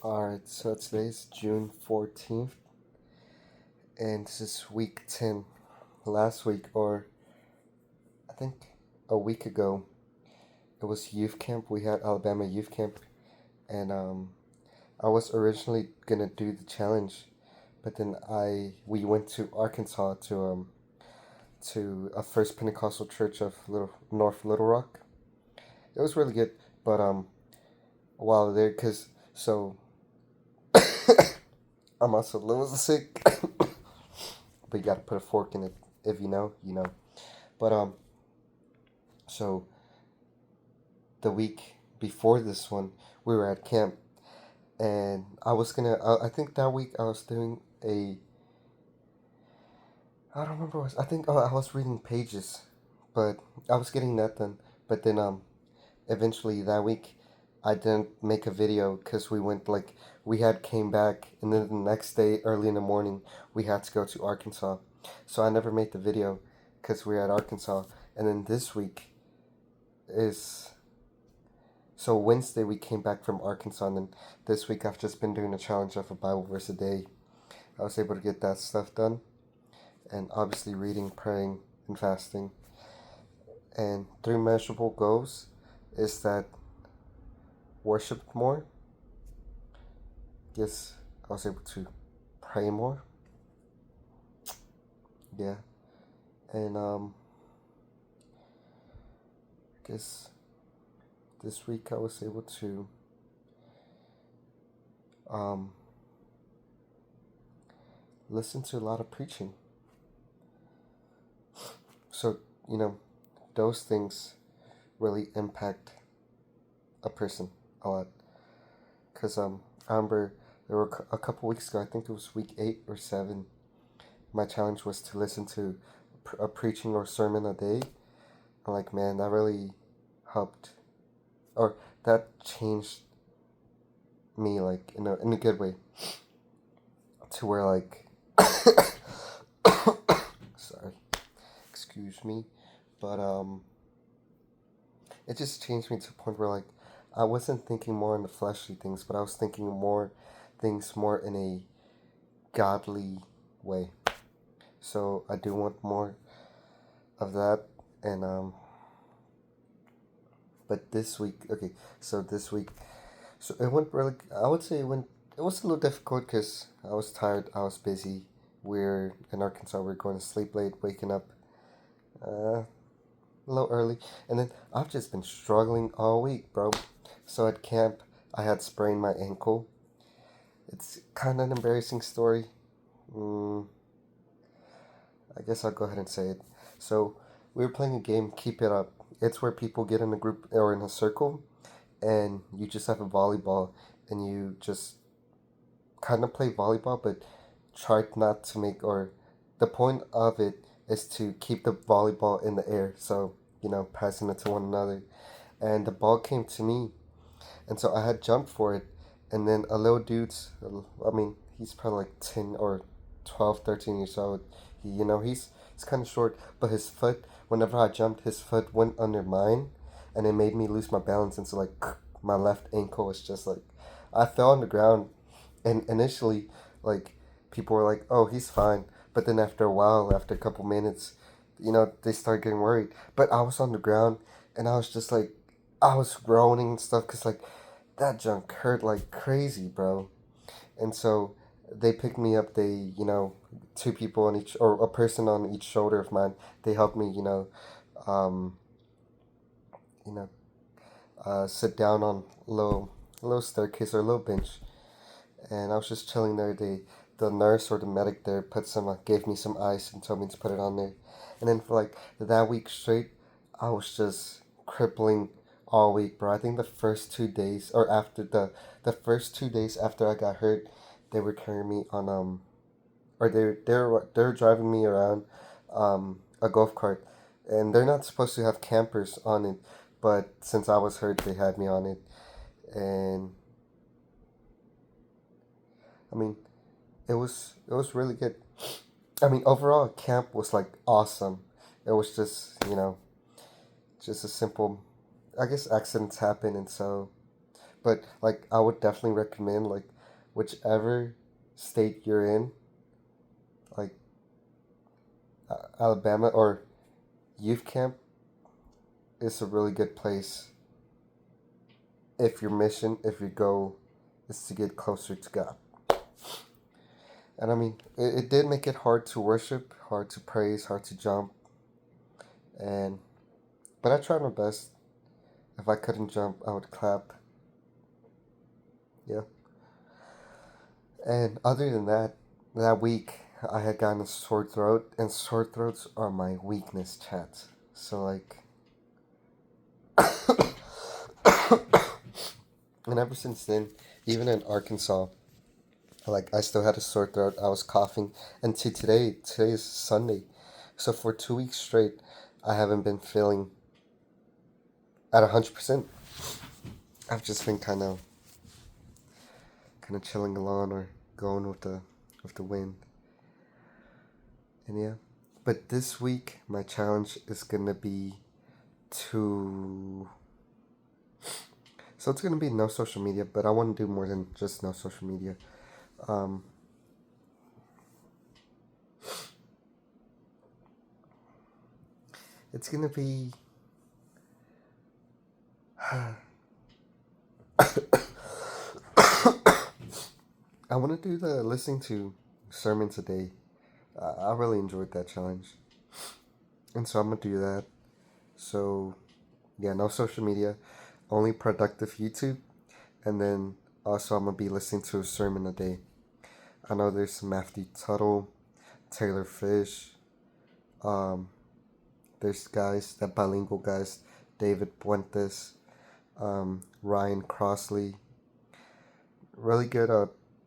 Alright, so today's June 14th, and this is week 10. Last week, or I think a week ago, it was youth camp. We had Alabama youth camp, and I was originally gonna do the challenge, but then we went to Arkansas to a First Pentecostal Church of North Little Rock. It was really good, but while there, cause so I'm also a little sick. But you gotta put a fork in it. If you know, you know. But so the week before this one, we were at camp, and I was gonna. I think that week I was doing a. I don't remember what it was. I think I was reading pages, but I was getting that done. But then eventually that week, I didn't make a video because we had came back, and then the next day early in the morning we had to go to Arkansas, so I never made the video because we were at Arkansas. And then this week is so Wednesday we came back from Arkansas, and then this week I've just been doing a challenge of a Bible verse a day. I was able to get that stuff done, and obviously reading, praying, and fasting. And three measurable goals is that worship more. Yes, I was able to pray more. Yeah, and guess this week I was able to um listen to a lot of preaching. So those things really impact a person a lot. Cause I remember there were a couple weeks ago. I think it was week 8 or 7. My challenge was to listen to a preaching or sermon a day. I'm like, man, that really helped, or that changed me like in a good way. To where like, sorry, excuse me, but it just changed me to a point where like I wasn't thinking more in the fleshly things, but I was thinking more things more in a godly way. So I do want more of that, and but this week, okay, so this week, so it went really. I would say it went. It was a little difficult because I was tired. I was busy. We're in Arkansas. We're going to sleep late, waking up a little early, and then I've just been struggling all week, bro. So at camp, I had sprained my ankle. It's kind of an embarrassing story. Mm, I guess I'll go ahead and say it. So we were playing a game, Keep It Up. It's where people get in a group or in a circle, and you just have a volleyball, and you just kind of play volleyball, but try not to make or the point of it is to keep the volleyball in the air. So passing it to one another, and the ball came to me, and so I had jumped for it, and then a little dude's, I mean, he's probably like 10 or 12, 13 years old. He's kind of short, but his foot, whenever I jumped, his foot went under mine, and it made me lose my balance, and so like my left ankle was just like, I fell on the ground, and initially, like, people were like, "Oh, he's fine," but then after a while, after a couple minutes, they start getting worried. But I was on the ground, and I was just like, I was groaning and stuff, cause like that junk hurt like crazy, bro. And so they picked me up. They, two people on each, or a person on each shoulder of mine. They helped me, um, you know, sit down on a little staircase or a little bench, and I was just chilling there. The nurse or the medic there gave me some ice and told me to put it on there, and then for like that week straight, I was just crippling all week, bro. I think the first 2 days, or after the first 2 days after I got hurt, they were carrying me on or they're driving me around a golf cart, and they're not supposed to have campers on it, but since I was hurt, they had me on it, and I mean, it was really good. I mean, overall, camp was like awesome. It was just just a simple, I guess accidents happen, and so, But like I would definitely recommend like whichever state you're in, like Alabama or youth camp is a really good place if your mission, if your goal is to get closer to God. And I mean, it did make it hard to worship, hard to praise, hard to jump, and but I tried my best. If I couldn't jump, I would clap. Yeah. And other than that, that week I had gotten a sore throat, and sore throats are my weakness, chat. So like, and ever since then, even in Arkansas, like I still had a sore throat. I was coughing, and to today, today is Sunday, so for 2 weeks straight, I haven't been feeling at 100%. I've just been kind of chilling along or going with the wind, and yeah. But this week, my challenge is gonna be to. So it's gonna be no social media, but I want to do more than just no social media. Um, it's gonna be. I want to do the listening to sermons a day. I really enjoyed that challenge, and so I'm gonna do that. So yeah, no social media, only productive YouTube, and then also I'm gonna be listening to a sermon a day. I know there's Matthew Tuttle, Taylor Fish. Um, there's guys, that bilingual guys, David Puentes, Ryan Crossley. Really good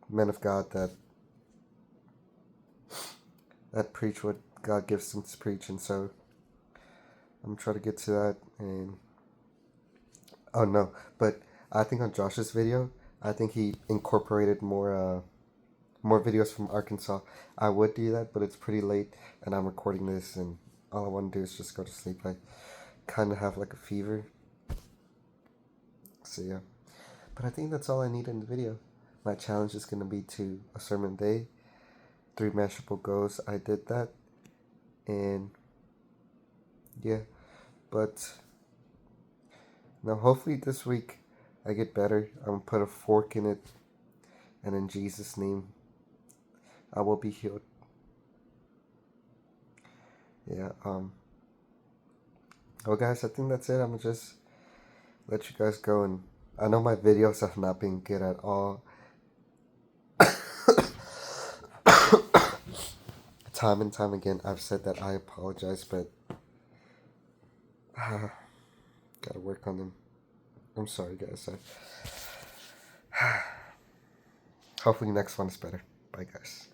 men of God that preach what God gives them to preach, and so I'm trying to get to that. And oh no, but I think on Josh's video, I think he incorporated more videos from Arkansas. I would do that, but it's pretty late, and I'm recording this, and all I want to do is just go to sleep. I kind of have like a fever, so yeah. But I think that's all I need in the video. My challenge is gonna be to a sermon a day, 3 measurable goals. I did that, and yeah. But now hopefully this week I get better. I'm gonna put a fork in it, and in Jesus' name, I will be healed. Yeah. Well, guys, I think that's it. I'm gonna just let you guys go, and I know my videos have not been good at all. Time and time again, I've said that I apologize, but gotta work on them. I'm sorry, guys. Hopefully, next one is better. Bye, guys.